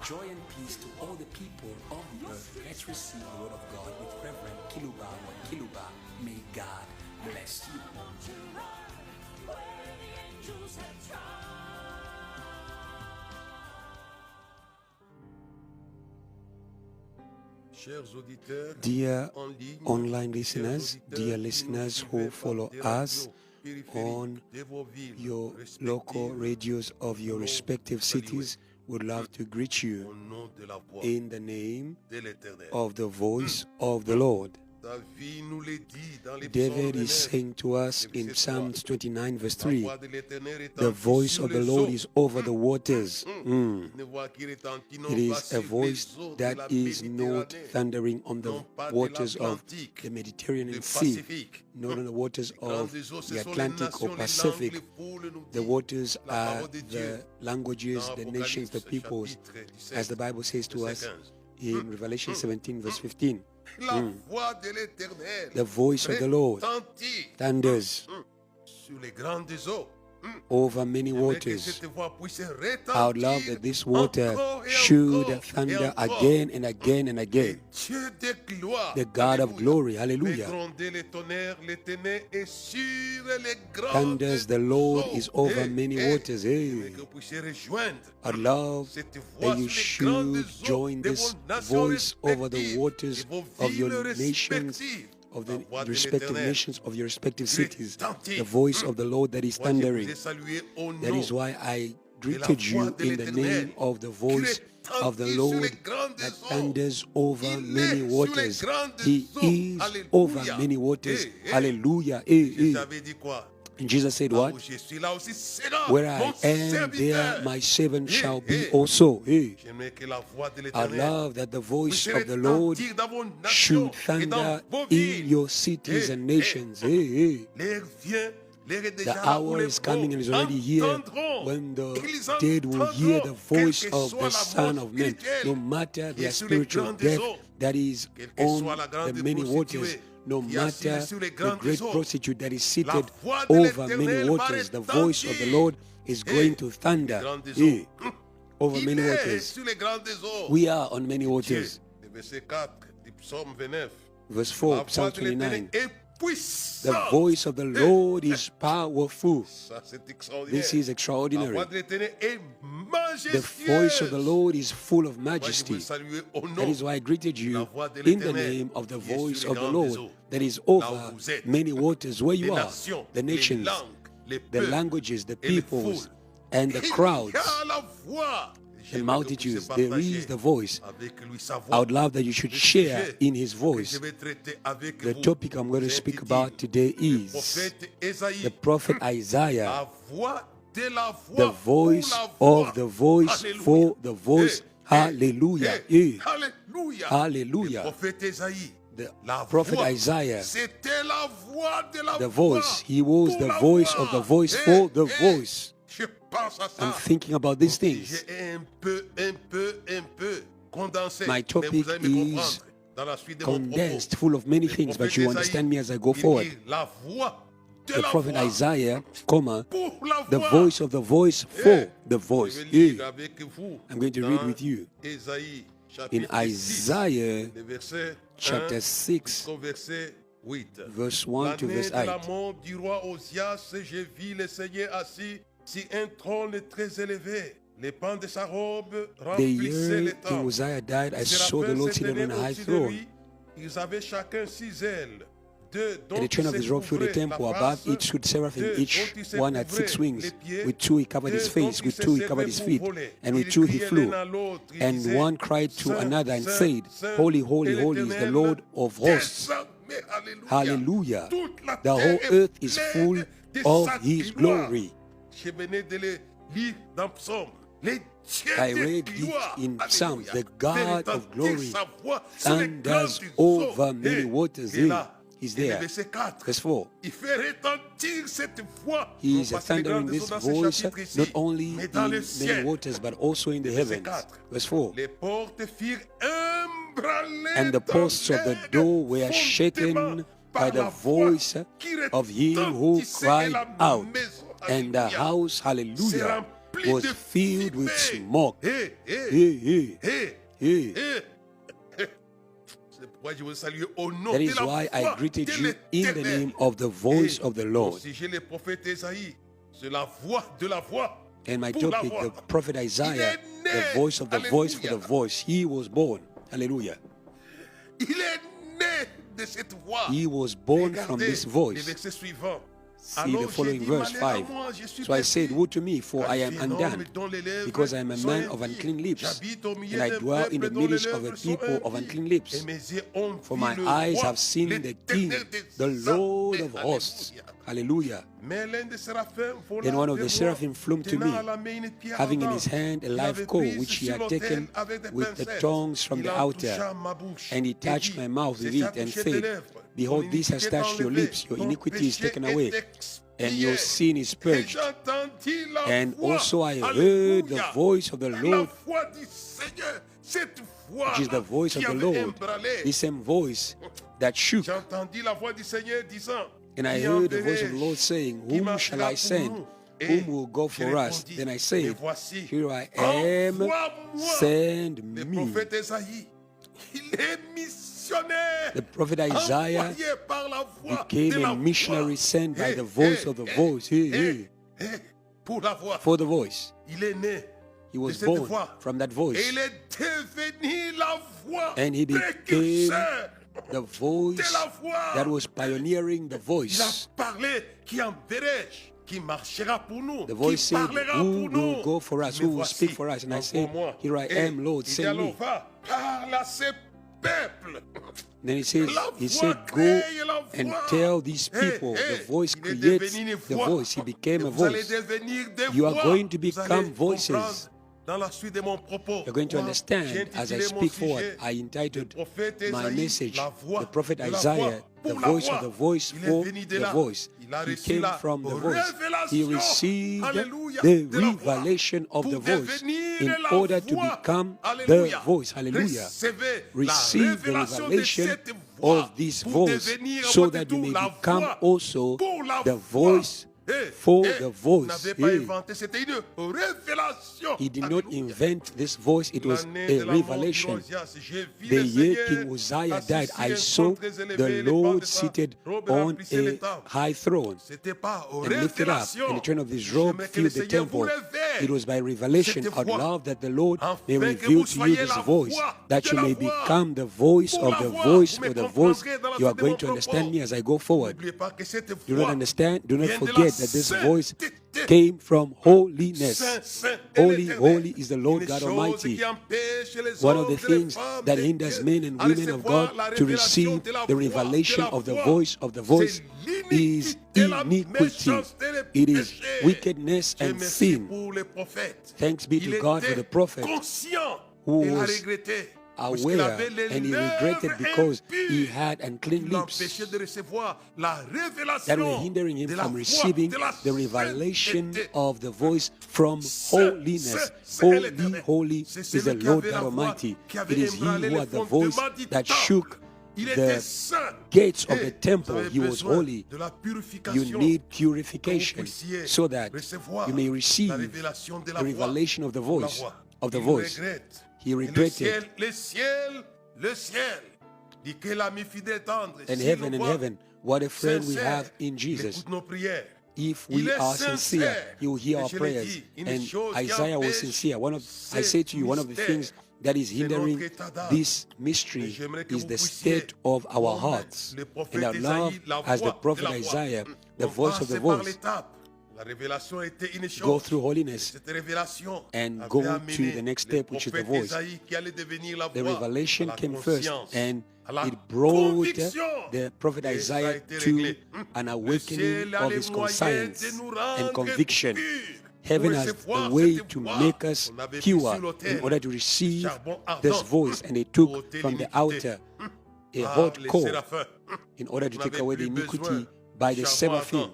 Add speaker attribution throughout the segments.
Speaker 1: Joy and peace to all the people of the earth. Let's receive the word of God with Reverend Kiluba Kiluba. May God bless you.
Speaker 2: Dear online listeners, dear listeners who follow us on your local radios of your respective cities, would love to greet you in the name of the voice of the Lord. David is saying to us in Psalms 29 verse 3, the voice of the Lord is over the waters. It is a voice that is not thundering on the waters of the Mediterranean Sea, not on the waters of the Atlantic or Pacific. The waters are the languages, the nations, the peoples, as the Bible says to us in Revelation 17 verse 15. The voice of the Lord thunders over many waters. I would love that this water should thunder again and again and again. The God of glory, hallelujah. Thunders, the Lord is over many waters. Hey. I'd love that you should join this voice over the waters of your nations, of the respective nations, of your respective cities, the voice of the Lord that is thundering. That is why I greeted you in the name of the voice of the Lord that thunders over many waters. He is over many waters. Hallelujah. And Jesus said what? Where I am, there my servant shall be also. I love that the voice of the Lord should thunder in your cities and nations. The hour is coming and is already here when the dead will hear the voice of the Son of Man. No matter their spiritual death that is on the many waters, no matter the great prostitute that is seated over many waters, the voice of the Lord is going to thunder over many waters. We are on many waters. Verse 4, Psalm 29. The voice of the Lord is powerful. This is extraordinary. The voice of the Lord is full of majesty. That is why I greeted you in the name of the voice of the Lord that is over many waters where you are, the nations, the languages, the peoples, and the crowds, the multitudes. There is the voice. I would love that you should share in his voice. The topic I'm going to speak about today is the prophet Isaiah, the voice of the voice for the voice. Hallelujah. Hallelujah. The prophet Isaiah, the voice. He was the voice of the voice for the voice. I'm thinking about these things. My topic is condensed, full of many things, but you understand me as I go forward. The prophet Isaiah, the voice of the voice for the voice. I'm going to read with you in Isaiah chapter 6, verse 1 to verse 8. The year King Uzziah died, I saw the Lord seated on a high throne. And the train of his robe filled the temple. Above each stood seraphim, each one had 6 wings. With 2 he covered his face, with 2 he covered his feet, and with 2 he flew. And one cried to another and said, Holy, holy, holy is the Lord of hosts. Hallelujah. The whole earth is full of his glory. I read it in Psalms. The God of glory thunders over many waters. He's there. Verse 4. He is thundering this voice not only in many waters but also in the heavens. Verse 4. And the posts of the door were shaken by the voice of him who cried out. And the house, hallelujah, was filled with smoke.
Speaker 3: That
Speaker 2: is why I greeted you in the name of the voice of the Lord. And my topic, the prophet Isaiah, the voice of the voice for the voice. He was born. Hallelujah. He was born from this voice. See the following verse 5. So I said, woe to me, for I am undone, because I am a man of unclean lips, and I dwell in the midst of a people of unclean lips. For my eyes have seen the King, the Lord of hosts. Hallelujah. Then one of the seraphim flew to me, having in his hand a live coal, which he had taken with the tongs from the altar. And he touched my mouth with it, and said, behold, this has touched your lips, your iniquity is taken away, and your sin is purged. And also I heard the voice of the Lord, which is the voice of the Lord, the same voice that shook. And I heard the voice of the Lord saying, whom shall I send? Whom will go for us? Then I said, here I am, send me. The prophet Isaiah became a missionary sent by the voice of the voice. For the voice. He was born from that voice. And he became the voice that was pioneering the voice. The voice said, who will go for us? Who will speak for us? And I said, here I am, Lord, send me. Then he said, go and tell these people. The voice creates the voice. He became a voice. You are going to become voices. You're going to understand as I speak forward. I entitled my message, the prophet Isaiah, the voice of the voice for the voice. He came from the voice. He received the revelation of the voice in order to become the voice. Hallelujah. Receive the revelation of this voice so that you may become also the voice for the voice. He did not invent this voice, it was a revelation. The year King Uzziah died, I saw the Lord seated on a high throne and lifted up, and the train of his robe filled the temple. It was by revelation out loud that the Lord may reveal to you this voice, that you may become the voice of the voice for the voice. You are going to understand me as I go forward. Do not understand, do not forget that this voice came from holiness. Holy, holy is the Lord God Almighty. One of the things that hinders men and women of God to receive the revelation of the voice is iniquity. It is wickedness and sin. Thanks be to God for the prophet who was aware, and he regretted because he had unclean lips that were hindering him from receiving the revelation of the voice from holiness. Holy, holy is the Lord God Almighty. It is he who had the voice that shook the gates of the temple. He was holy. You need purification so that you may receive the revelation of the voice. He regretted. And heaven, what a friend we have in Jesus. If we are sincere, he will hear our prayers. And Isaiah was sincere. I say to you, one of the things that is hindering this mystery is the state of our hearts. And I love, as the prophet Isaiah, the voice of the voice, go through holiness and go to the next step, which is the voice. The revelation came first, and it brought the prophet Isaiah to an awakening of his conscience and conviction. Heaven has a way to make us pure in order to receive this voice, and they took from the altar a hot coal in order to take away the iniquity by the seraphim.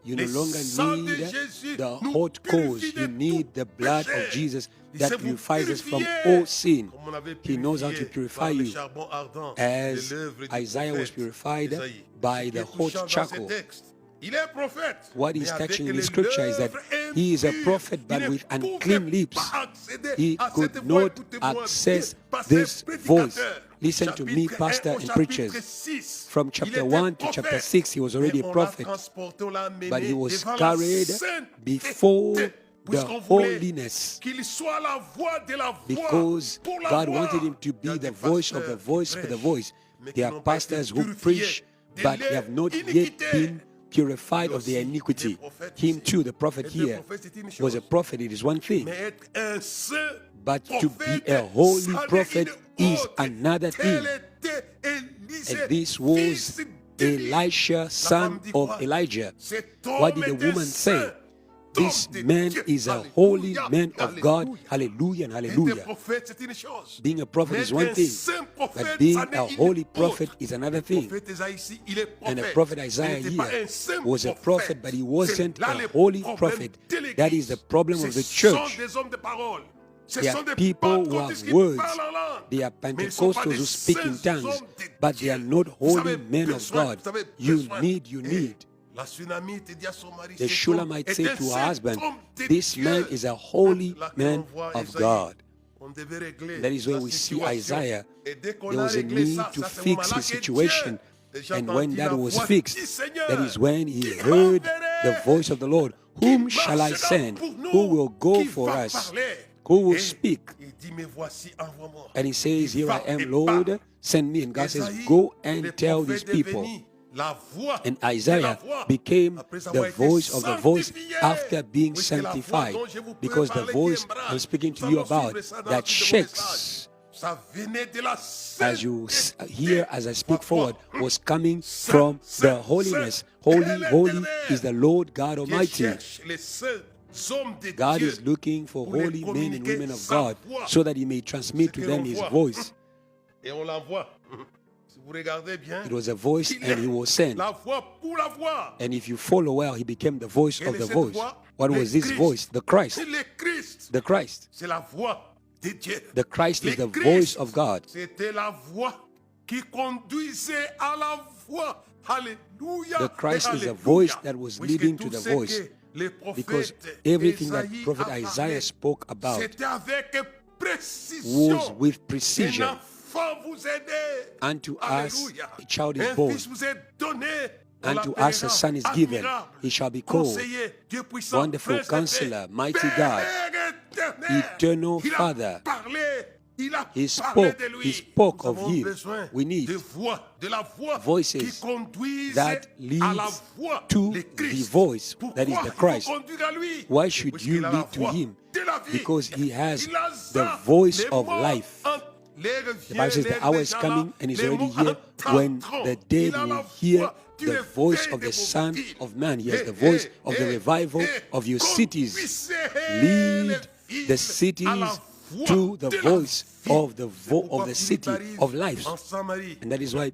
Speaker 2: You no longer need the hot coals. You need the blood of Jesus that purifies us from all sin. He knows how to purify you, as Isaiah was purified by the hot charcoal. What is touching in the scripture is that he is a prophet, but with unclean lips. He could not access this voice. Listen to me, pastor and preachers. From chapter 1 to chapter 6, he was already a prophet, but he was carried before the holiness, because God wanted him to be the voice of the voice for the voice. There are pastors who preach, but they have not yet been purified of their iniquity. Him too, the prophet here, was a prophet. It is one thing. But to be a holy prophet is another thing. And this was Elisha, son of Elijah. What did the woman say? This man is a holy man of God. Hallelujah and hallelujah. Being a prophet is one thing, but being a holy prophet is another thing. And the prophet Isaiah here was a prophet, but he wasn't a holy prophet. That is the problem of the church. There are people who have words. They are Pentecostals who speak in tongues, but they are not holy men of God. You need. The Shulamite said to her husband, this man is a holy man of God. That is where we see Isaiah. There was a need to fix his situation. And when that was fixed, that is when he heard the voice of the Lord. Whom shall I send? Who will go for us? Who will speak? And he says, here I am, Lord, send me. And God says, go and tell these people. And Isaiah became the voice of the voice after being sanctified, because the voice I'm speaking to you about that shakes, as you hear as I speak forward, was coming from the holiness. Holy, holy is the Lord God Almighty. God is looking for holy men and women of God so that he may transmit to them his voice. It was a voice and he was sent. And if you follow well, he became the voice of the voice. What was this voice? The Christ. The Christ. The Christ is the voice of God. The Christ is a voice that was leading to the voice, because everything that Prophet Isaiah spoke about was with precision. Unto us a child is born, unto us a son is given. He shall be called Wonderful Counselor, Mighty God, Eternal Father. He spoke of him. We need voices that lead to the voice that is the Christ. Why should you lead to him? Because he has the voice of life. The Bible says the hour is coming and is already here when the dead will hear the voice of the Son of Man. He has the voice of the revival of your cities. Lead the cities to the voice of the city of life. And that is why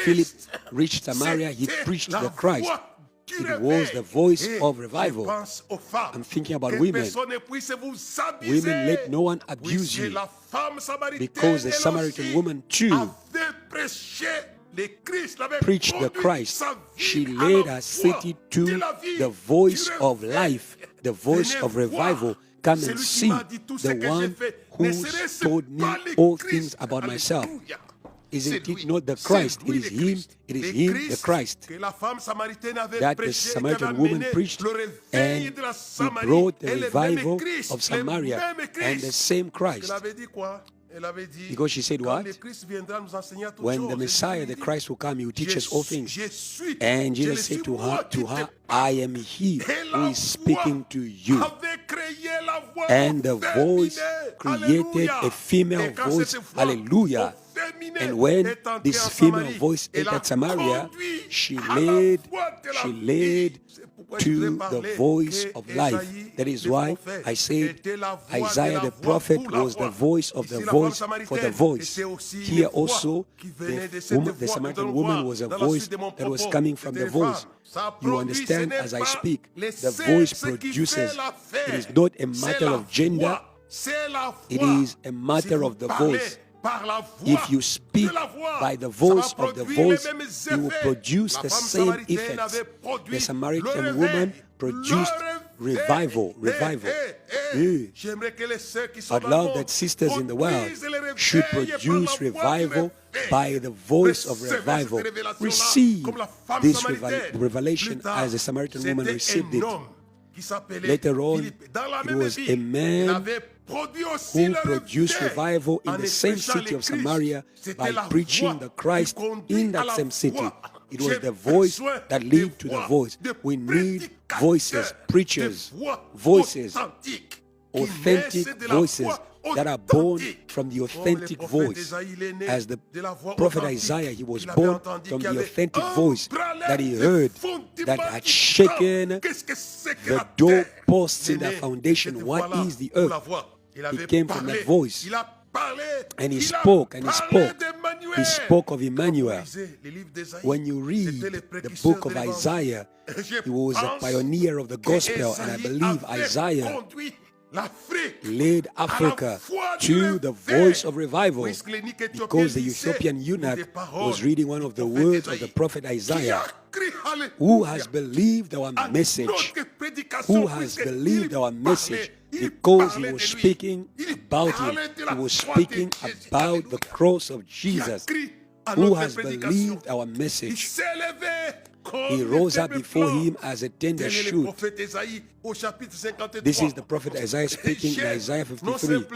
Speaker 2: Philip reached Samaria. He preached the Christ. It was the voice of revival. I'm thinking about women. Women, let no one abuse you, because the Samaritan woman too preached the Christ. She led her city to the voice of life, the voice of revival. Come and see the one who told me all things about myself. Isn't it not the Christ? It is him, the Christ, that the Samaritan woman preached, and he brought the revival of Samaria, and the same Christ. Because she said what? When the Messiah, the Christ, will come, he will teach us all things. And Jesus said to her, I am he who is speaking to you. And the voice created a female voice. Hallelujah. And when this female voice entered Samaria, she led to the voice of life. That is why I said Isaiah the prophet was the voice of the voice for the voice. Here also, the Samaritan woman was a voice that was coming from the voice. You understand as I speak, the voice produces. It is not a matter of gender. It is a matter of the voice. If you speak by the voice of the voice, you will produce the same effects. The Samaritan woman produced revival. I'd love that sisters in the world should produce revival by the voice of revival. Receive this revelation as the Samaritan woman received it. Later on, it was a man who produced revival in the same city of Samaria by preaching the Christ in that same city. It was the voice that led to the voice. We need voices, preachers, voices, authentic voices that are born from the authentic voice. As the prophet Isaiah, he was born from the authentic voice that he heard, that had shaken the doorposts in the foundation. What is the earth? It came from that voice. And he spoke, and he spoke. He spoke of Emmanuel. When you read the book of Isaiah, he was a pioneer of the gospel, and I believe Isaiah led Africa to the voice of revival, because the Ethiopian eunuch was reading one of the words of the prophet Isaiah. Who has believed our message? Who has believed our message? Because he was speaking about him. He was speaking about the cross of Jesus. Who has believed our message? He rose up before him as a tender shoot. This is the prophet Isaiah speaking in Isaiah 53.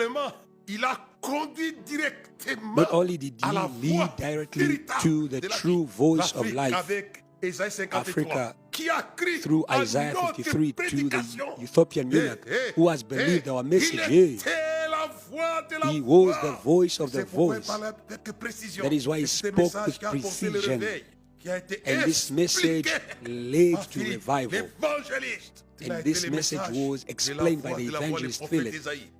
Speaker 2: Not only did he lead directly to the true voice of life, Africa, through Isaiah 53 to the Ethiopian eunuch who has believed our message. He was the voice of the voice. That is why he spoke with precision. And this message led to revival. And this message was explained by the evangelist Philip.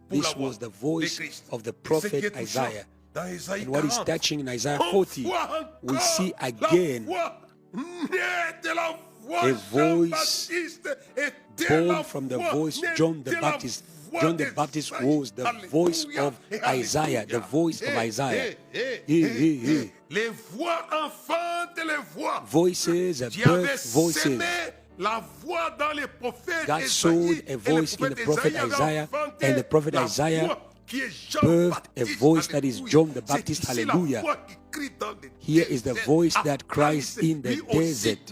Speaker 2: This was the voice of the prophet Isaiah. And what is touching in Isaiah 40, we see again a voice born from the voice John the Baptist. John the Baptist was the voice of Isaiah, the voice of Isaiah. Voices, birth voices. God sowed a voice in the prophet Isaiah, and the prophet Isaiah birthed a voice that is John the Baptist. Hallelujah. Here is the voice that cries in the desert.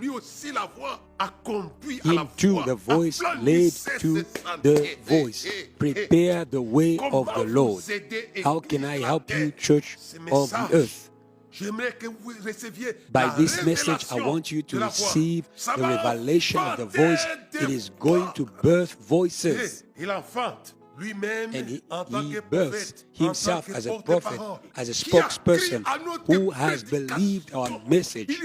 Speaker 2: Him too, the voice led to the voice. Prepare the way of the Lord. How can I help you, church of the earth? By this message, I want you to receive the revelation of the voice. It is going to birth voices. And he births himself as a prophet, as a spokesperson who has believed our message.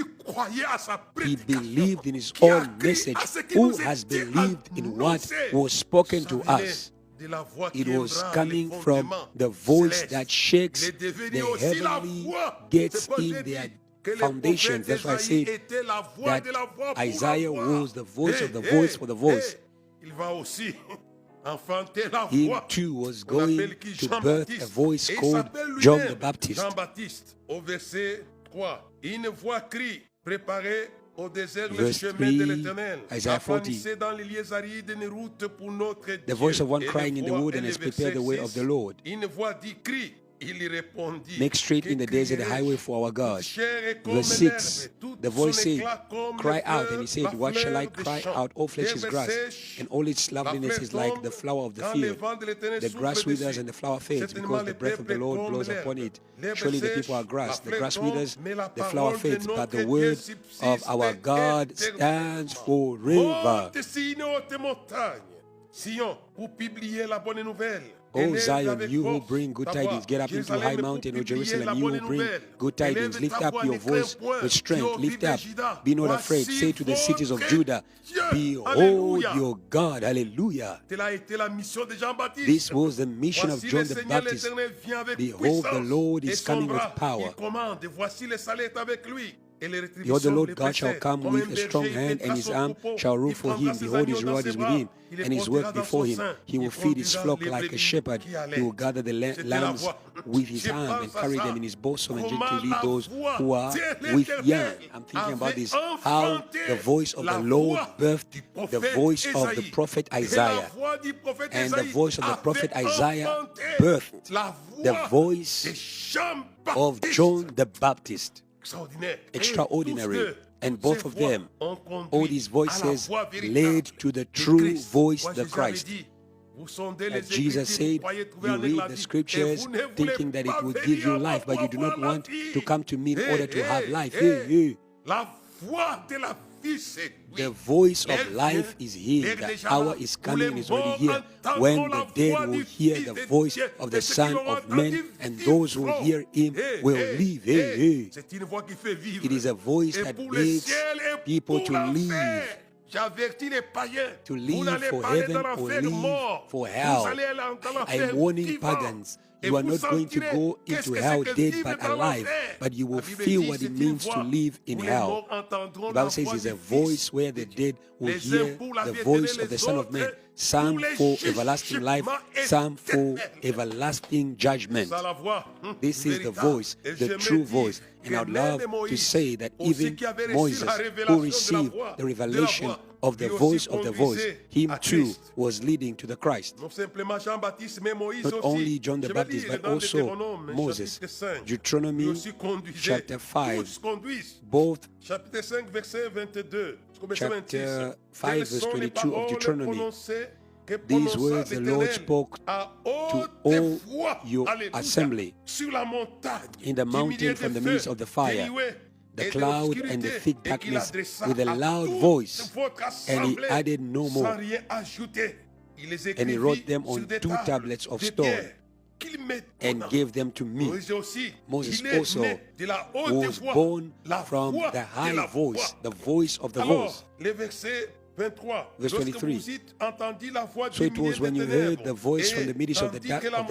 Speaker 2: He believed in his own message, who has believed in what was spoken to us. It was coming from the voice that shakes the heavenly gates in their foundations. That's why I said that Isaiah was the voice of the voice for the voice. He too was going to birth a voice called John the Baptist. Verse 3, Isaiah 40. The voice of one crying in the wilderness, prepare the way of the Lord. Make straight in the desert a highway for our God. Verse 6, the voice said, cry out. And he said, what shall I cry out? All flesh is grass, and all its loveliness is like the flower of the field. The grass withers and the flower fades, because the breath of the Lord blows upon it. Surely the people are grass. The grass withers, the flower fades, but the word of our God stands forever. O Zion, you who bring good tidings, get up into high mountain, O Jerusalem, you who bring good tidings, lift up your voice with strength, lift up, be not afraid, say to the cities of Judah, behold your God, hallelujah. This was the mission of John the Baptist. Behold, the Lord is coming with power. Behold, the Lord God shall come with a strong hand, and his arm shall rule for him. Behold, his rod is with him, and his work before him. He will feed his flock like a shepherd. He will gather the lambs with his arm and carry them in his bosom, and gently lead those who are with young. I'm thinking about this, how the voice of the Lord birthed the voice of the prophet Isaiah, and the voice of the prophet Isaiah birthed the voice of John the Baptist. Extraordinary. And both of them, all these voices led to the true voice, the Christ. As Jesus said, you read the scriptures thinking that it will give you life, but you do not want to come to me in order to have life. The voice of life is here. The hour is coming and is already here, when the dead will hear the voice of the Son of Man, and those who hear him will live. It is a voice that makes people to live. To live for heaven or live for hell. I am warning pagans. You are not going to go into hell dead but alive, but you will feel what it means to live in hell. The Bible says it's a voice where the dead will hear the voice of the Son of Man. Some for everlasting life, some for everlasting judgment. This is the voice, the true voice. And I would love to say that even Moses, who received the revelation of the voice, him too was leading to the Christ. Not only John the Baptist, but also Moses. Deuteronomy chapter 5, both chapter 5 verse 22 of Deuteronomy. These words the Lord spoke to all your assembly in the mountain from the midst of the fire, the cloud and the thick darkness, with a loud voice, and he added no more. And he wrote them on 2 tablets of stone and gave them to me. Moses also was born from the high voice, the voice of the voice. Verse 23. So it was when you heard the voice from the midst of the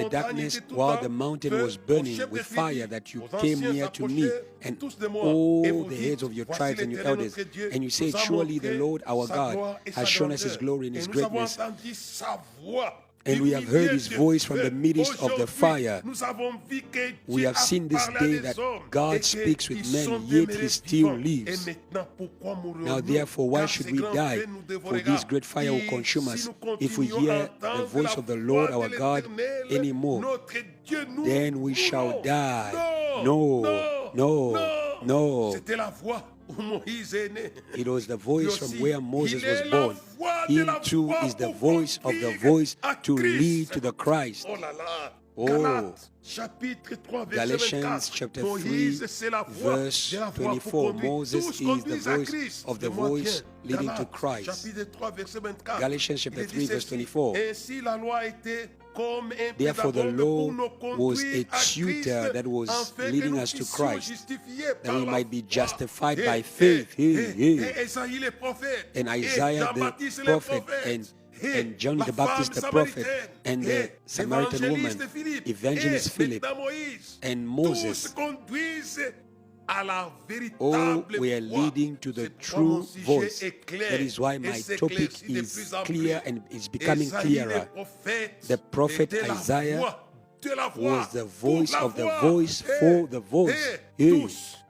Speaker 2: darkness while the mountain was burning with fire that you came near to me and all the heads of your tribes and your elders. And you said, surely the Lord our God has shown us his glory and his greatness. And we have heard his voice from the midst of the fire. We have seen this day that God speaks with men, yet he still lives. Now therefore, why should we die? For this great fire will consume us. If we hear the voice of the Lord our God anymore, then we shall die. No, no, no. It was the voice from where Moses was born. Him too is the voice of the voice to lead to the Christ. Oh, Galatians chapter 3 verse 24. Moses is the voice of the voice leading to Christ. Galatians chapter 3 verse 24. Therefore the law was a tutor that was leading us to Christ, that we might be justified by faith. And Isaiah the prophet, and John the Baptist the prophet, and the Samaritan woman, Evangelist Philip, and Moses, all were leading to the true voice. That is why my topic is clear and is becoming clearer. The prophet Isaiah was the voice of the voice for the voice.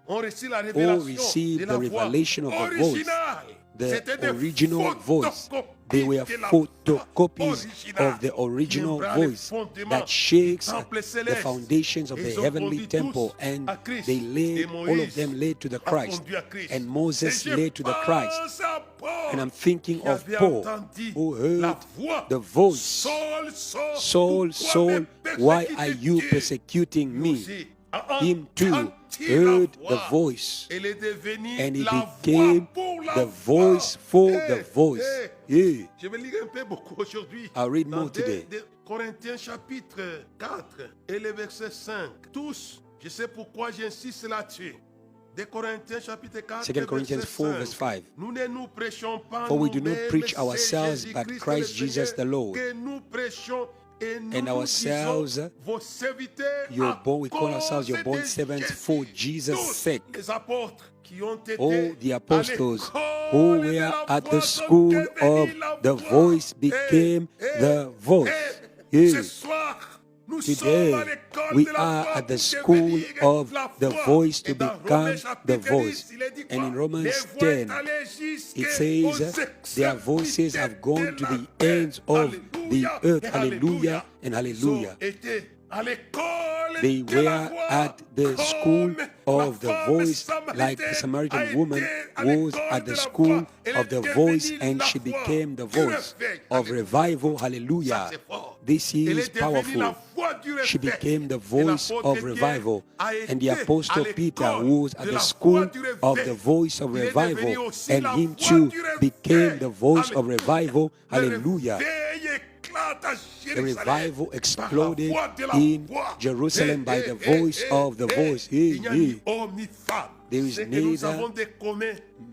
Speaker 2: All received the revelation of the voice, the original voice. They were photocopies of the original voice that shakes the foundations of the heavenly temple, and they laid, all of them led to the Christ, and Moses led to the Christ. And I'm thinking of Paul, who heard the voice, Saul, Saul, why are you persecuting me? Him too heard the voice, and he became the voice for the voice. Yeah. I'll read more today.
Speaker 3: Corinthiens chapitre 4 et le verset 5. Tous, je sais pourquoi j'insiste là-dessus. 2 Corinthians 4 verse 5.
Speaker 2: For we do not preach ourselves, but Christ Jesus the Lord, and ourselves, we call ourselves your bond servants for Jesus' sake. All the apostles who were at the school of the voice became the voice. Yes. Today, we are at the school of the voice to become the voice. And in Romans 10, it says, their voices have gone to the ends of the earth. Hallelujah and hallelujah. They were at the school of the voice, like the Samaritan woman was at the school of the voice, and she became the voice of revival. Hallelujah. This is powerful. She became the voice of revival. And the Apostle Peter was at the school of the voice of revival, and him too became the voice of revival. Hallelujah. The revival exploded in Jerusalem by the voice of the voice. There is neither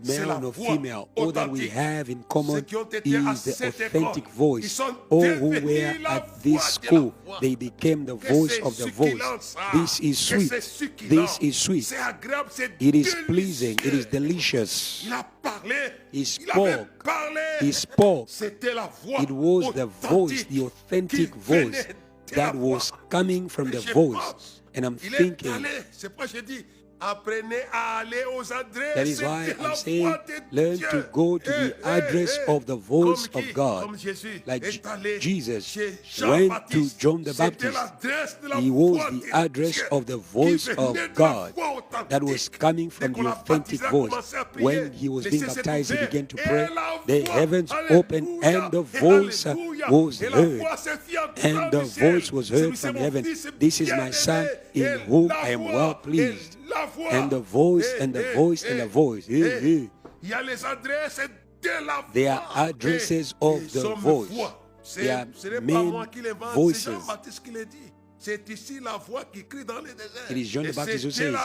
Speaker 2: male nor female. All that we have in common is the authentic voice. All who were at this school, they became the voice of the voice. This is sweet. This is sweet. It is pleasing. It is delicious. He spoke. He spoke. It was the voice, the authentic voice that was coming from the voice. And I'm thinking, that is why I'm saying, learn to go to the address of the voice of God. Like Jesus went to John the Baptist. He was the address of the voice of God that was coming from the authentic voice. When he was being baptized, he began to pray. The heavens opened and the voice was heard. And the voice was heard from heaven. This is my son in whom I am well pleased. And the voice and the voice and the voice. They are addresses of the voice. They are main voices. It is John the Baptist who says,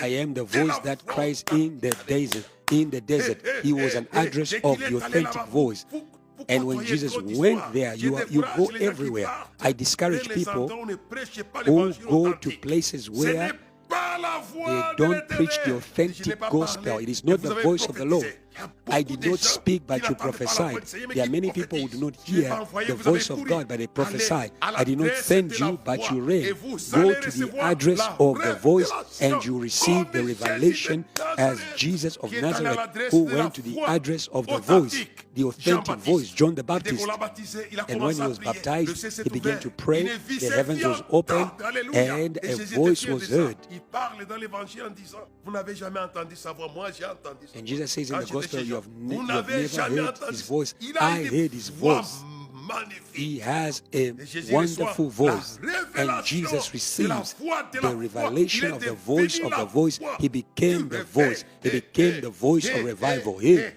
Speaker 2: I am the voice that cries in the desert. In the desert. He was an address of the authentic voice. And when Jesus went there, you go everywhere. I discourage people who go to places where they don't preach the authentic gospel. It is not the voice of the Lord. I did not speak, but you prophesied. There are many people who do not hear the voice of God, but they prophesy. I did not send you, but you read. Go to the address of the voice, and you receive the revelation as Jesus of Nazareth, who went to the address of the voice, the authentic voice, John the Baptist. And when he was baptized, he began to pray. The heavens was opened, and a voice was heard. And Jesus says in the gospel, you have never heard his voice. I heard his voice. He has a wonderful voice, and Jesus receives the revelation of the voice of the voice. He became the voice. He became the voice of revival. He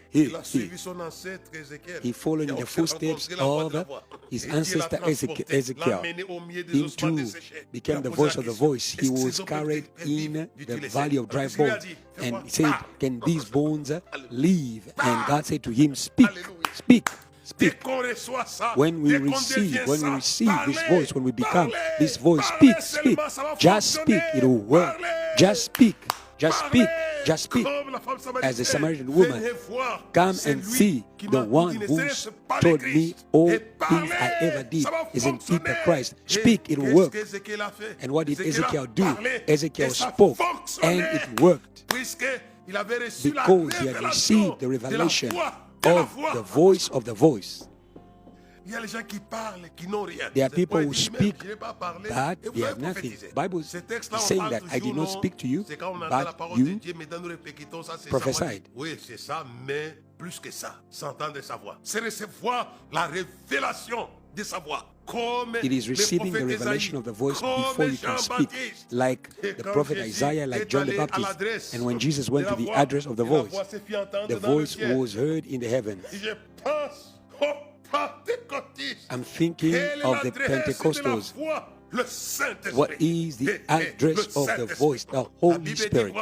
Speaker 2: followed in the footsteps of his ancestor Ezekiel. He too became the voice of the voice. He was carried in the valley of dry bones, and he said, can these bones live? And God said to him, speak, speak. Speak. When we receive this voice, when we become this voice, speak, speak. Just speak, it will work. Just speak, just speak, just speak. As the Samaritan woman, come and see the one who told me all things I ever did. Isn't it the Christ? Speak, it will work. And what did Ezekiel do? Ezekiel spoke, and it worked. Because he had received the revelation of the voice of the voice. There are people who speak, but they have nothing. The Bible is saying that I did not speak to you, but you prophesied. It is receiving the revelation of the voice before you can speak, like the prophet Isaiah, like John the Baptist. And when Jesus went to the address of the voice was heard in the heavens. I'm thinking of the Pentecostals. What is the address of the voice? The Holy Spirit.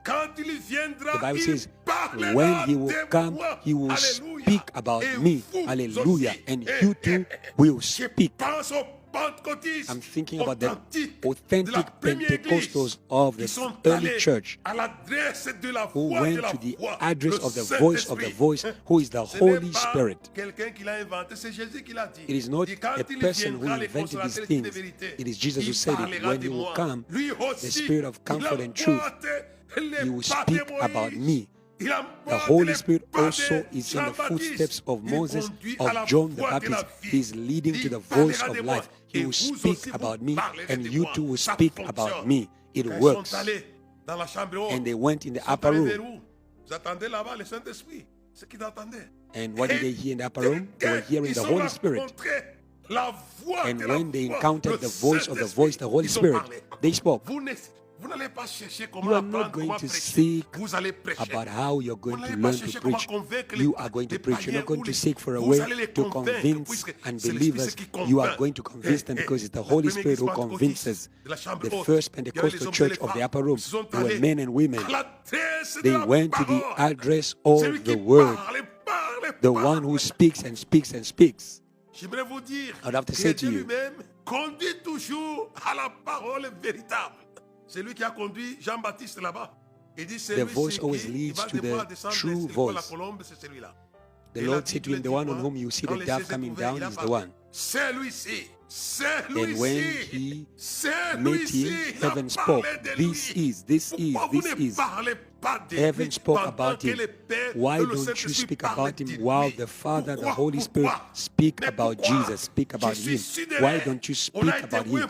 Speaker 2: The Bible says, when he will come, he will speak about me. Hallelujah. And you too will speak. I'm thinking about the authentic Pentecostals of the early church who went to the address of the voice, who is the Holy Spirit. It is not a person who invented these things. It is Jesus who said it. When you will come, the Spirit of comfort and truth, you will speak about me. The Holy Spirit also is in the footsteps of Moses, of John the Baptist. He is leading to the voice of life. He will speak about me, and you too will speak about me. It works. And they went in the upper room. And what did they hear in the upper room? They were hearing the Holy Spirit. And when they encountered the voice, the Holy Spirit, they spoke. You are not going to seek about how you're going to learn to preach. You are going to preach. You're not going to seek for a way to convince unbelievers. You are going to convince them because it's the Holy Spirit who convinces. The first Pentecostal church of the upper room, they were men and women. They went to the address of the Word, the one who speaks and speaks and speaks. I'd have to say to you,
Speaker 3: c'est lui qui a conduit Jean-Baptiste là-bas. Il dit,
Speaker 2: the voice always leads to the true voice. The Lord said to him, the one on whom you see the dove coming down is the one. And when he met him, heaven spoke. This is. Heaven spoke about him. Why don't you speak about him while the Father, the Holy Spirit speak about Jesus, speak about him? Why don't you speak about him?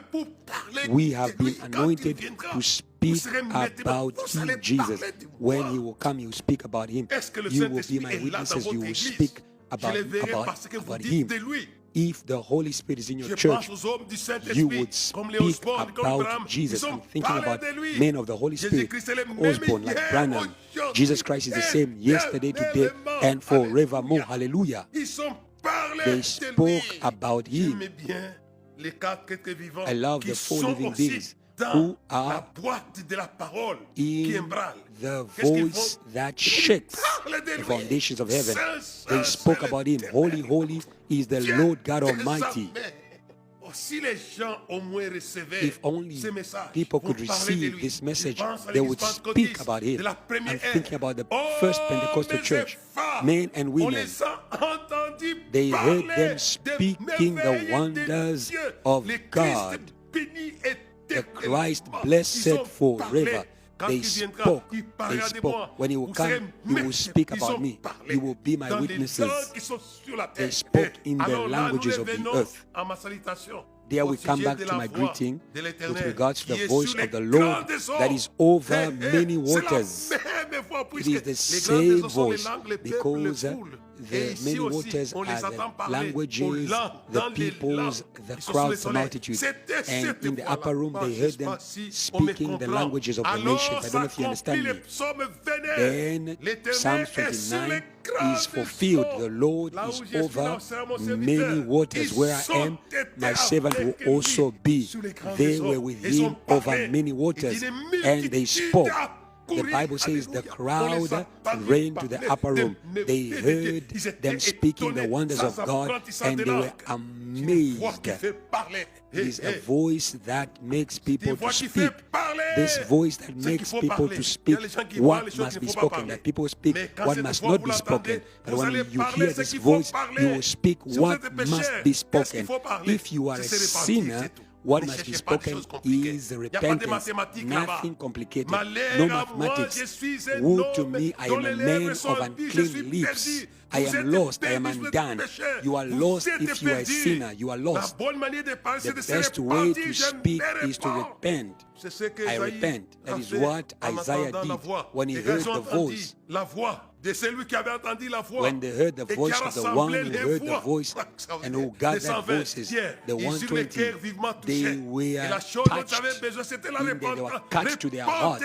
Speaker 2: We have been anointed to speak about him, Jesus. When he will come, you will speak about him. You will be my witnesses. You will speak about him. If the Holy Spirit is in your church, you would speak about Jesus. I'm thinking about men of the Holy Spirit, Osborne, like Branham. Jesus Christ is the same yesterday, today, and forevermore. Hallelujah. They spoke about him. I love the four living beings who are in the voice that shakes the foundations of heaven. They spoke about him. Holy, holy is the Lord God Almighty. If only people could receive this message, they would speak about him. I'm thinking about the first Pentecostal church, men and women. They heard them speaking the wonders of God. The Christ blessed forever. They spoke. When he will come, he will speak about me. You will be my witnesses. They spoke in the languages of the earth. There we come back to my greeting with regards to the voice of the Lord that is over many waters. It is the same voice because the many waters are the languages, the peoples, the crowds, the multitudes. And in the upper room, they heard them speaking the languages of the nations. I don't know if you understand me. Then Psalm 29 is fulfilled. The Lord is over many waters. Where I am, my servant will also be. They were with him over many waters, and they spoke. The Bible says the crowd ran to the upper room. They heard them speaking the wonders of God, and they were amazed. It is a voice that makes people to speak. This voice that makes people to speak what must be spoken. That people speak what must not be spoken. But when you hear this voice, you will speak what must be spoken. If you are a sinner, what must be spoken is repentance. Nothing complicated. No mathematics. Woe to me, I am a man of unclean lips. I am lost. I am undone. You are lost if you are a sinner. You are lost. The best way to speak is to repent. I repent. That is what Isaiah did when he heard the voice. When they heard the voice of the one who heard the voice and who got that voices, the 120, they were touched. They were touched to their heart.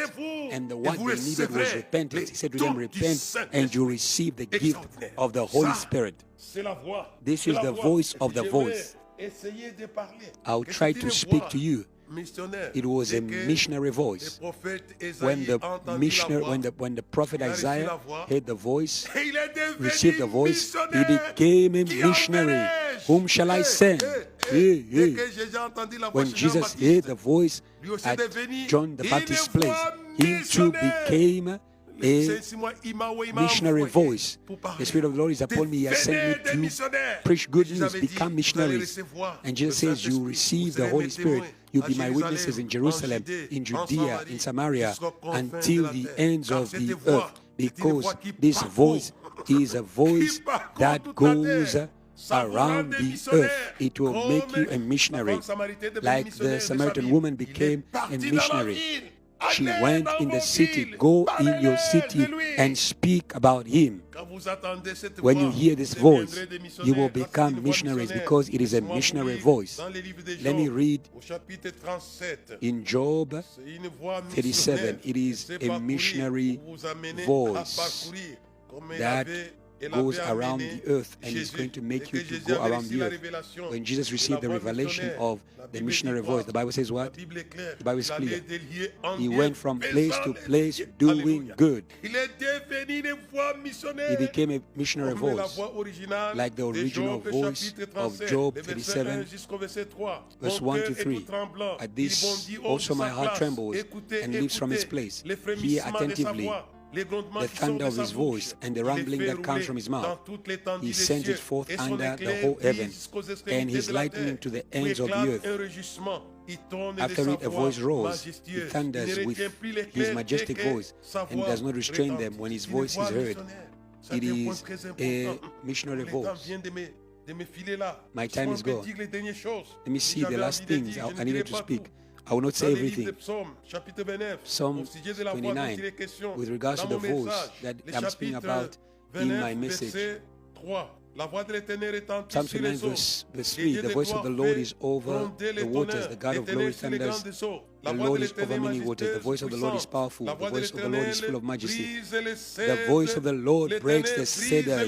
Speaker 2: And what they needed was repentance. He said to them, repent and you receive the gift of the Holy Spirit. This is the voice of the voice. I'll try to speak to you. It was a missionary voice. When the prophet Isaiah heard the voice, received the voice, he became a missionary. Whom shall I send?
Speaker 3: dès que Jésus a entendu la voix
Speaker 2: When
Speaker 3: de Jean
Speaker 2: Jesus heard the voice
Speaker 3: lui aussi
Speaker 2: at
Speaker 3: devenu
Speaker 2: John the Baptist's
Speaker 3: une
Speaker 2: place,
Speaker 3: voix
Speaker 2: he too
Speaker 3: missionnaire.
Speaker 2: became a missionary
Speaker 3: envoyé
Speaker 2: voice.
Speaker 3: pour parler.
Speaker 2: The Spirit of the Lord is upon me. He has sent
Speaker 3: Devenez des
Speaker 2: me to
Speaker 3: missionnaires.
Speaker 2: preach good
Speaker 3: Jesus
Speaker 2: news,
Speaker 3: avait dit,
Speaker 2: become
Speaker 3: vous allez
Speaker 2: missionaries.
Speaker 3: recevoir
Speaker 2: And Jesus
Speaker 3: le
Speaker 2: says, you
Speaker 3: Saint-Esprit.
Speaker 2: receive
Speaker 3: Vous
Speaker 2: the
Speaker 3: serez
Speaker 2: Holy
Speaker 3: mes
Speaker 2: Spirit.
Speaker 3: témoins
Speaker 2: You'll
Speaker 3: à
Speaker 2: be my witnesses in
Speaker 3: Jérusalem,
Speaker 2: Jerusalem,
Speaker 3: en Judée,
Speaker 2: in
Speaker 3: en
Speaker 2: Judea,
Speaker 3: Samarie,
Speaker 2: in Samaria,
Speaker 3: jusqu'aux confins
Speaker 2: until
Speaker 3: de la
Speaker 2: the
Speaker 3: terre.
Speaker 2: ends
Speaker 3: Car
Speaker 2: of
Speaker 3: cette
Speaker 2: the
Speaker 3: voix
Speaker 2: earth.
Speaker 3: est une
Speaker 2: Because
Speaker 3: voix qui
Speaker 2: this
Speaker 3: parcourt,
Speaker 2: voice is a voice
Speaker 3: qui parcourt
Speaker 2: that
Speaker 3: toute la
Speaker 2: goes
Speaker 3: terre. Ça vous rend
Speaker 2: around
Speaker 3: des
Speaker 2: the
Speaker 3: missionnaires.
Speaker 2: earth. It will
Speaker 3: Comme
Speaker 2: make you a
Speaker 3: la
Speaker 2: missionary.
Speaker 3: femme samaritaine devenue
Speaker 2: Like
Speaker 3: missionnaire
Speaker 2: the
Speaker 3: de sa
Speaker 2: Samaritan
Speaker 3: ville.
Speaker 2: woman
Speaker 3: Il est
Speaker 2: became a
Speaker 3: parti dans la
Speaker 2: missionary.
Speaker 3: ville.
Speaker 2: She
Speaker 3: Allez
Speaker 2: went
Speaker 3: dans
Speaker 2: in the
Speaker 3: vos
Speaker 2: city.
Speaker 3: villes.
Speaker 2: Go in your
Speaker 3: Parlez-leur
Speaker 2: city
Speaker 3: de lui.
Speaker 2: and speak about him.
Speaker 3: Quand vous attendez cette
Speaker 2: When
Speaker 3: voix,
Speaker 2: you hear this
Speaker 3: vous
Speaker 2: voice,
Speaker 3: deviendrez des
Speaker 2: you will
Speaker 3: missionnaires. Quand c'est
Speaker 2: become
Speaker 3: une voix
Speaker 2: missionaries
Speaker 3: missionnaire,
Speaker 2: because it is a
Speaker 3: laissez-moi
Speaker 2: missionary
Speaker 3: vous lire
Speaker 2: voice.
Speaker 3: dans les livres de
Speaker 2: Let me
Speaker 3: Job,
Speaker 2: read
Speaker 3: au chapitre 37.
Speaker 2: in Job
Speaker 3: C'est une voix
Speaker 2: 37.
Speaker 3: missionnaire.
Speaker 2: It is
Speaker 3: C'est
Speaker 2: a
Speaker 3: parcourir,
Speaker 2: missionary
Speaker 3: pour vous amener à
Speaker 2: voice
Speaker 3: parcourir comme
Speaker 2: that
Speaker 3: elle
Speaker 2: goes
Speaker 3: avait
Speaker 2: around
Speaker 3: amené
Speaker 2: the earth and is
Speaker 3: Jésus.
Speaker 2: going to
Speaker 3: Et
Speaker 2: make
Speaker 3: que
Speaker 2: you to
Speaker 3: Jésus
Speaker 2: go
Speaker 3: avait
Speaker 2: around
Speaker 3: reçu
Speaker 2: the
Speaker 3: la
Speaker 2: earth.
Speaker 3: révélation
Speaker 2: When Jesus
Speaker 3: de
Speaker 2: received the
Speaker 3: la voix
Speaker 2: revelation
Speaker 3: missionnaire,
Speaker 2: of
Speaker 3: la
Speaker 2: the
Speaker 3: Bible
Speaker 2: missionary
Speaker 3: dit
Speaker 2: voice,
Speaker 3: quoi?
Speaker 2: the Bible says
Speaker 3: La
Speaker 2: what?
Speaker 3: Bible est claire.
Speaker 2: The Bible is
Speaker 3: Il allait
Speaker 2: clear.
Speaker 3: de lieu en
Speaker 2: He
Speaker 3: lieu,
Speaker 2: went from place to
Speaker 3: faisant
Speaker 2: place
Speaker 3: les-
Speaker 2: doing
Speaker 3: Alléluia.
Speaker 2: good.
Speaker 3: Il est devenu une voix
Speaker 2: He
Speaker 3: missionnaire.
Speaker 2: became a missionary
Speaker 3: Comme la
Speaker 2: voice,
Speaker 3: voix originale
Speaker 2: like the
Speaker 3: de
Speaker 2: original
Speaker 3: Job,
Speaker 2: voice
Speaker 3: chapitre
Speaker 2: of
Speaker 3: 37,
Speaker 2: Job
Speaker 3: le verset
Speaker 2: 37,
Speaker 3: 1 jusqu'au verset 3.
Speaker 2: verse
Speaker 3: Mon
Speaker 2: 1
Speaker 3: cœur
Speaker 2: to
Speaker 3: est
Speaker 2: 3.
Speaker 3: tout tremblant.
Speaker 2: At
Speaker 3: Il
Speaker 2: this,
Speaker 3: bondit hors
Speaker 2: also
Speaker 3: de
Speaker 2: my
Speaker 3: sa
Speaker 2: heart
Speaker 3: place.
Speaker 2: trembles
Speaker 3: Écoutez,
Speaker 2: and leaves from its
Speaker 3: écoutez
Speaker 2: place.
Speaker 3: les
Speaker 2: Hear
Speaker 3: frémissements de sa
Speaker 2: attentively
Speaker 3: voix, les grondements
Speaker 2: the
Speaker 3: qui sortent
Speaker 2: thunder
Speaker 3: de
Speaker 2: of
Speaker 3: sa
Speaker 2: his
Speaker 3: bouche.
Speaker 2: voice and the
Speaker 3: Il les
Speaker 2: rumbling
Speaker 3: fait
Speaker 2: that comes
Speaker 3: rouler
Speaker 2: from his
Speaker 3: dans
Speaker 2: mouth.
Speaker 3: toute l'étendue
Speaker 2: He
Speaker 3: des
Speaker 2: sends
Speaker 3: cieux,
Speaker 2: it forth
Speaker 3: et son
Speaker 2: under the
Speaker 3: éclair
Speaker 2: whole
Speaker 3: brille
Speaker 2: heaven,
Speaker 3: jusqu'aux
Speaker 2: and
Speaker 3: extrémités
Speaker 2: his
Speaker 3: de la
Speaker 2: lightning
Speaker 3: terre.
Speaker 2: to the
Speaker 3: Où
Speaker 2: ends of the
Speaker 3: éclate
Speaker 2: earth.
Speaker 3: un rugissement. Il tourne de
Speaker 2: After
Speaker 3: sa
Speaker 2: it, a
Speaker 3: voix
Speaker 2: voice rose. He
Speaker 3: majestueuse.
Speaker 2: thunders
Speaker 3: Il ne
Speaker 2: with
Speaker 3: retient plus
Speaker 2: his
Speaker 3: l'éclair
Speaker 2: majestic
Speaker 3: dès que
Speaker 2: voice
Speaker 3: sa
Speaker 2: and
Speaker 3: voix
Speaker 2: does not restrain them
Speaker 3: retentit.
Speaker 2: when his
Speaker 3: Une
Speaker 2: voice
Speaker 3: voix
Speaker 2: is heard.
Speaker 3: missionnaire. Ça,
Speaker 2: It
Speaker 3: c'est un point
Speaker 2: is
Speaker 3: très
Speaker 2: a
Speaker 3: important.
Speaker 2: missionary
Speaker 3: Le temps
Speaker 2: voice.
Speaker 3: vient de me filer là.
Speaker 2: My time
Speaker 3: Laisse-moi
Speaker 2: is
Speaker 3: un peu
Speaker 2: gone.
Speaker 3: dire les dernières choses.
Speaker 2: Let me
Speaker 3: Si
Speaker 2: see
Speaker 3: j'avais
Speaker 2: the last
Speaker 3: envie de
Speaker 2: things
Speaker 3: dire, je
Speaker 2: I
Speaker 3: ne
Speaker 2: needed
Speaker 3: dirais
Speaker 2: to
Speaker 3: pas
Speaker 2: speak.
Speaker 3: tout.
Speaker 2: I will not
Speaker 3: Dans
Speaker 2: say
Speaker 3: les livres
Speaker 2: everything.
Speaker 3: de Psaumes, chapitre 29,
Speaker 2: Psalm
Speaker 3: au sujet de la voix dont
Speaker 2: 29,
Speaker 3: il est question,
Speaker 2: with regards
Speaker 3: dans
Speaker 2: to
Speaker 3: mon
Speaker 2: the voice
Speaker 3: message,
Speaker 2: that
Speaker 3: le
Speaker 2: I'm speaking
Speaker 3: chapitre
Speaker 2: about in
Speaker 3: 29,
Speaker 2: my message.
Speaker 3: verset 3. La voix de l'Éternel retentit
Speaker 2: Psalm
Speaker 3: sur
Speaker 2: 29,
Speaker 3: les eaux.
Speaker 2: verse
Speaker 3: Les
Speaker 2: 3,
Speaker 3: dieux
Speaker 2: the
Speaker 3: de
Speaker 2: voice of
Speaker 3: gloire
Speaker 2: the Lord
Speaker 3: fait
Speaker 2: is over
Speaker 3: gronder
Speaker 2: the
Speaker 3: les
Speaker 2: waters,
Speaker 3: tonnerres.
Speaker 2: the God of
Speaker 3: L'Éternel
Speaker 2: glory
Speaker 3: sur les
Speaker 2: thunders.
Speaker 3: grandes eaux.
Speaker 2: The
Speaker 3: La voix
Speaker 2: Lord
Speaker 3: de
Speaker 2: is over
Speaker 3: l'Éternel
Speaker 2: many waters. The
Speaker 3: majestueuse,
Speaker 2: voice of the Lord is
Speaker 3: puissante.
Speaker 2: powerful.
Speaker 3: La
Speaker 2: The
Speaker 3: voix de
Speaker 2: voice of the Lord is full of
Speaker 3: l'Éternel
Speaker 2: majesty.
Speaker 3: brise les
Speaker 2: The
Speaker 3: cèdres.
Speaker 2: voice of the Lord breaks
Speaker 3: L'Éternel
Speaker 2: the
Speaker 3: brise les
Speaker 2: cedars.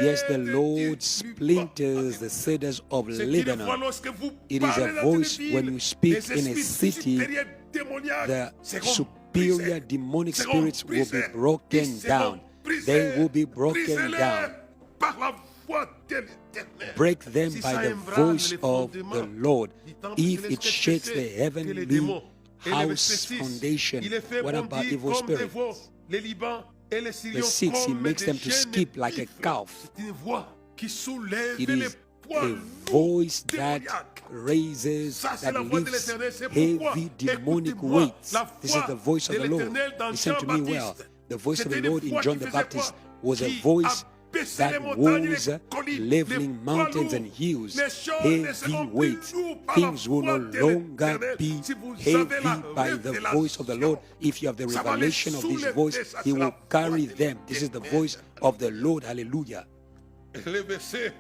Speaker 2: Yes, the
Speaker 3: cèdres
Speaker 2: Lord
Speaker 3: du
Speaker 2: splinters the cedars of
Speaker 3: C'est une voix
Speaker 2: Lebanon.
Speaker 3: lorsque vous
Speaker 2: It is
Speaker 3: parlez
Speaker 2: a
Speaker 3: dans
Speaker 2: voice
Speaker 3: une
Speaker 2: when
Speaker 3: ville,
Speaker 2: you speak
Speaker 3: les
Speaker 2: in a
Speaker 3: esprits
Speaker 2: city,
Speaker 3: supérieurs démoniaques
Speaker 2: the
Speaker 3: seront
Speaker 2: superior
Speaker 3: brisés.
Speaker 2: demonic
Speaker 3: Seront
Speaker 2: spirits will be
Speaker 3: brisés.
Speaker 2: broken
Speaker 3: Ils seront
Speaker 2: down.
Speaker 3: brisés.
Speaker 2: They will be broken
Speaker 3: Brisez-les
Speaker 2: down.
Speaker 3: par la voix de l'Éternel.
Speaker 2: Break them
Speaker 3: Si
Speaker 2: by
Speaker 3: ça
Speaker 2: the
Speaker 3: ébranle
Speaker 2: voice
Speaker 3: les
Speaker 2: of the
Speaker 3: fondements
Speaker 2: Lord.
Speaker 3: du temple
Speaker 2: If
Speaker 3: céleste,
Speaker 2: it
Speaker 3: qu'est-ce que
Speaker 2: shakes
Speaker 3: c'est
Speaker 2: the
Speaker 3: que les
Speaker 2: heavenly
Speaker 3: démons? Et le verset
Speaker 2: house
Speaker 3: 6,
Speaker 2: foundation,
Speaker 3: il les fait
Speaker 2: what about
Speaker 3: bondir
Speaker 2: evil
Speaker 3: comme des
Speaker 2: spirits?
Speaker 3: veaux, les Liban et les Syriens
Speaker 2: Verse 6, he
Speaker 3: comme
Speaker 2: makes
Speaker 3: des
Speaker 2: them to
Speaker 3: jeunes
Speaker 2: skip like a
Speaker 3: buffles.
Speaker 2: calf.
Speaker 3: C'est une voix qui soulève
Speaker 2: It
Speaker 3: les
Speaker 2: is
Speaker 3: poids
Speaker 2: a
Speaker 3: lourds
Speaker 2: voice that
Speaker 3: démoniaques.
Speaker 2: raises,
Speaker 3: Ça, c'est
Speaker 2: that
Speaker 3: la voix de
Speaker 2: lifts
Speaker 3: l'Éternel. C'est pourquoi,
Speaker 2: heavy demonic
Speaker 3: écoutez-moi,
Speaker 2: weights.
Speaker 3: la
Speaker 2: This is the
Speaker 3: voix
Speaker 2: voice of
Speaker 3: de
Speaker 2: the Lord.
Speaker 3: l'Éternel dans
Speaker 2: Listen to me well.
Speaker 3: Jean-Baptiste.
Speaker 2: The voice of the
Speaker 3: C'était une
Speaker 2: Lord in
Speaker 3: voix
Speaker 2: John
Speaker 3: qui
Speaker 2: the
Speaker 3: faisait
Speaker 2: Baptist
Speaker 3: quoi?
Speaker 2: was a
Speaker 3: Qui
Speaker 2: voice
Speaker 3: abaissait les
Speaker 2: that
Speaker 3: montagnes,
Speaker 2: was
Speaker 3: les collines,
Speaker 2: leveling
Speaker 3: les poids
Speaker 2: mountains
Speaker 3: lourds.
Speaker 2: and hills,
Speaker 3: Les choses ne
Speaker 2: heavy
Speaker 3: seront plus
Speaker 2: weights.
Speaker 3: lourds par la
Speaker 2: Things will
Speaker 3: voix
Speaker 2: no
Speaker 3: de
Speaker 2: longer
Speaker 3: l'Éternel.
Speaker 2: be
Speaker 3: Si vous
Speaker 2: heavy
Speaker 3: avez la
Speaker 2: by the voice of the Lord. If you have the
Speaker 3: ça va les
Speaker 2: revelation of His
Speaker 3: soulever,
Speaker 2: voice,
Speaker 3: ça,
Speaker 2: He
Speaker 3: c'est
Speaker 2: will
Speaker 3: la
Speaker 2: carry
Speaker 3: voix de
Speaker 2: them. This is the
Speaker 3: l'Éternel.
Speaker 2: voice of the Lord. Hallelujah.
Speaker 3: Le verset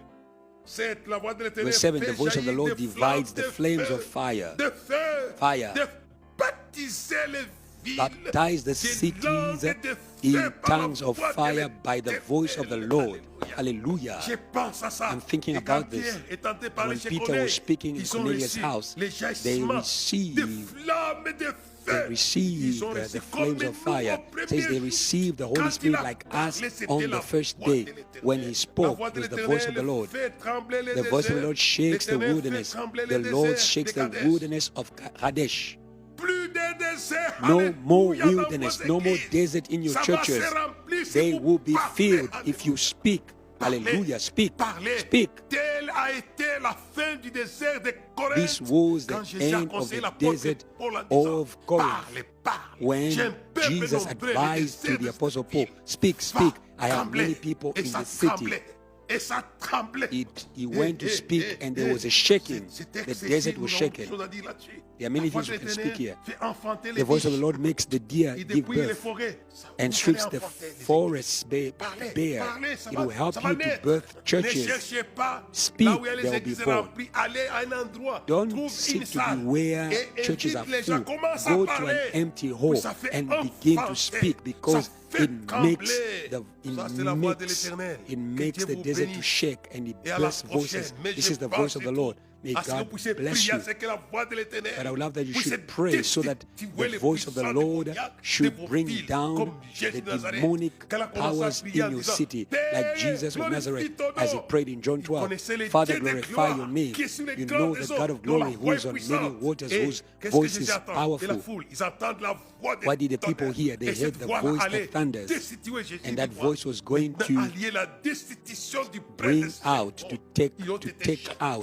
Speaker 3: 7, la voix de l'Éternel
Speaker 2: Verse 7,
Speaker 3: fait
Speaker 2: the voice of the
Speaker 3: jaillir
Speaker 2: Lord
Speaker 3: des
Speaker 2: divides the
Speaker 3: flammes
Speaker 2: flames of fire.
Speaker 3: de feu,
Speaker 2: Fire.
Speaker 3: de baptiser les villes,
Speaker 2: Baptize the
Speaker 3: de
Speaker 2: cities
Speaker 3: langues de feu
Speaker 2: in
Speaker 3: par la
Speaker 2: tongues of
Speaker 3: voix de
Speaker 2: fire by the voice of the
Speaker 3: l'Éternel.
Speaker 2: Lord.
Speaker 3: Alléluia.
Speaker 2: Hallelujah.
Speaker 3: Je pense à ça.
Speaker 2: I'm thinking
Speaker 3: Et
Speaker 2: about
Speaker 3: quand
Speaker 2: this.
Speaker 3: Pierre est tenté par
Speaker 2: When
Speaker 3: les
Speaker 2: Peter
Speaker 3: Cornelius,
Speaker 2: was speaking in
Speaker 3: ils ont
Speaker 2: Cornelius'
Speaker 3: reçu
Speaker 2: house,
Speaker 3: les
Speaker 2: they
Speaker 3: jaillissements de
Speaker 2: received
Speaker 3: flammes de feu.
Speaker 2: they received
Speaker 3: Ils ont reçu
Speaker 2: the
Speaker 3: comme
Speaker 2: flames
Speaker 3: nous
Speaker 2: of fire.
Speaker 3: au premier
Speaker 2: Says they
Speaker 3: jour.
Speaker 2: received the
Speaker 3: Quand
Speaker 2: Holy
Speaker 3: il
Speaker 2: Spirit
Speaker 3: a
Speaker 2: like
Speaker 3: parlé,
Speaker 2: us
Speaker 3: c'était
Speaker 2: on
Speaker 3: la
Speaker 2: the first
Speaker 3: voix de
Speaker 2: day.
Speaker 3: l'Éternel.
Speaker 2: When he
Speaker 3: La
Speaker 2: spoke,
Speaker 3: voix
Speaker 2: it
Speaker 3: de
Speaker 2: was the voice of the
Speaker 3: l'Éternel
Speaker 2: Lord.
Speaker 3: fait trembler les
Speaker 2: The voice of the
Speaker 3: déserts.
Speaker 2: Lord shakes the
Speaker 3: L'Éternel fait
Speaker 2: wilderness.
Speaker 3: trembler
Speaker 2: The
Speaker 3: les
Speaker 2: Lord
Speaker 3: déserts
Speaker 2: shakes
Speaker 3: de
Speaker 2: the
Speaker 3: Kadesh.
Speaker 2: wilderness of Kadesh.
Speaker 3: Plus de désert.
Speaker 2: No more
Speaker 3: Alléluia, dans
Speaker 2: wilderness,
Speaker 3: vos
Speaker 2: no more
Speaker 3: églises.
Speaker 2: desert in your
Speaker 3: Ça va
Speaker 2: churches.
Speaker 3: se remplir si
Speaker 2: They
Speaker 3: vous
Speaker 2: will be
Speaker 3: parlez.
Speaker 2: filled if you
Speaker 3: Alléluia.
Speaker 2: speak.
Speaker 3: Parlez.
Speaker 2: Hallelujah. Speak.
Speaker 3: Parlez.
Speaker 2: Speak.
Speaker 3: Telle a été la fin du désert de Corinthe.
Speaker 2: This was
Speaker 3: Quand
Speaker 2: the
Speaker 3: Jésus a
Speaker 2: end of
Speaker 3: conseillé
Speaker 2: the
Speaker 3: l'apôtre
Speaker 2: desert
Speaker 3: Paul en disant,
Speaker 2: of Corinth.
Speaker 3: parlez, parlez.
Speaker 2: When
Speaker 3: J'ai un peuple
Speaker 2: Jesus
Speaker 3: nombreux, le
Speaker 2: advised to
Speaker 3: désert
Speaker 2: the
Speaker 3: de
Speaker 2: Apostle
Speaker 3: cette
Speaker 2: Paul,
Speaker 3: ville
Speaker 2: speak, speak.
Speaker 3: va
Speaker 2: I have
Speaker 3: trembler.
Speaker 2: many people
Speaker 3: Et
Speaker 2: in
Speaker 3: ça
Speaker 2: the city.
Speaker 3: tremblait. Et ça tremblait.
Speaker 2: He went to speak and there was a shaking. The desert was shaken. There are many things we can speak here. The voice of the Lord makes the deer give birth and strips the forests bare. It will help you to birth churches. Speak, they will be born. Don't seek to be where churches are full. Go to an empty hall and begin to speak because it makes the desert to shake and it bursts voices. This is the voice of the Lord. May
Speaker 3: à ce que vous
Speaker 2: God
Speaker 3: puissiez
Speaker 2: bless
Speaker 3: prier
Speaker 2: you.
Speaker 3: à ce que la voix de l'Éternel
Speaker 2: But I would love that you
Speaker 3: puisse
Speaker 2: should pray so that
Speaker 3: destituer
Speaker 2: the
Speaker 3: les
Speaker 2: voice of the
Speaker 3: puissants
Speaker 2: Lord
Speaker 3: démoniaques
Speaker 2: should
Speaker 3: de vos
Speaker 2: bring
Speaker 3: villes,
Speaker 2: down
Speaker 3: comme Jésus
Speaker 2: the
Speaker 3: de Nazareth,
Speaker 2: demonic
Speaker 3: qu'elle a commencé à
Speaker 2: powers
Speaker 3: prier
Speaker 2: in
Speaker 3: en
Speaker 2: your
Speaker 3: disant,
Speaker 2: city,
Speaker 3: Père,
Speaker 2: like Jesus of
Speaker 3: glorifie
Speaker 2: Nazareth,
Speaker 3: ton
Speaker 2: as he
Speaker 3: nom.
Speaker 2: prayed in John
Speaker 3: Il
Speaker 2: 12.
Speaker 3: connaissait les
Speaker 2: Father,
Speaker 3: dieux de
Speaker 2: glorify
Speaker 3: gloire,
Speaker 2: your name.
Speaker 3: qui est sur les
Speaker 2: You
Speaker 3: grandes
Speaker 2: know the
Speaker 3: eaux,
Speaker 2: God of
Speaker 3: dont la
Speaker 2: glory
Speaker 3: voix
Speaker 2: who is
Speaker 3: est
Speaker 2: on many
Speaker 3: puissante.
Speaker 2: waters,
Speaker 3: Et
Speaker 2: whose
Speaker 3: qu'est-ce que
Speaker 2: voice
Speaker 3: Jésus
Speaker 2: is
Speaker 3: attend de la
Speaker 2: powerful.
Speaker 3: foule? Ils entendent la voix de
Speaker 2: What did the people
Speaker 3: tonnerre.
Speaker 2: hear? They
Speaker 3: Et
Speaker 2: heard
Speaker 3: cette
Speaker 2: the
Speaker 3: voix
Speaker 2: voice
Speaker 3: allait
Speaker 2: that thunders.
Speaker 3: destituer Jésus
Speaker 2: And
Speaker 3: du
Speaker 2: that
Speaker 3: pouvoir.
Speaker 2: voice was going
Speaker 3: Maintenant,
Speaker 2: to
Speaker 3: allier la destitution du
Speaker 2: bring
Speaker 3: prince
Speaker 2: out, to take out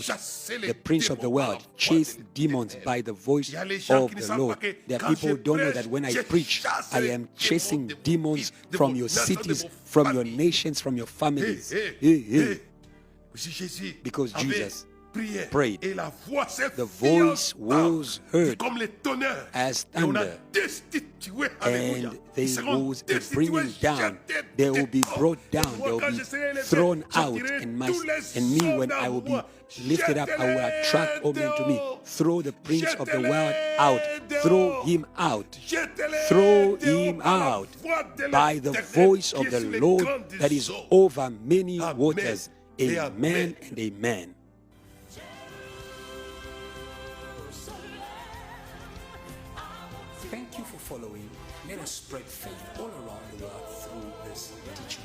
Speaker 2: the prince of the world, chase demons by the voice of the Lord. There are people who don't know that when I preach, I am chasing demons from your cities, from your nations, from your families. Because Jesus prayed. The voice was heard as thunder, and they will be bringing down. They will be brought down. They will be thrown out. And me, when I will be lifted up, I will attract all men to me. Throw the prince of the world out. Throw him out. Throw him out by the voice of the Lord that is over many waters. Amen and amen.
Speaker 1: Thank you for following. Let us spread faith all around the world through this teaching.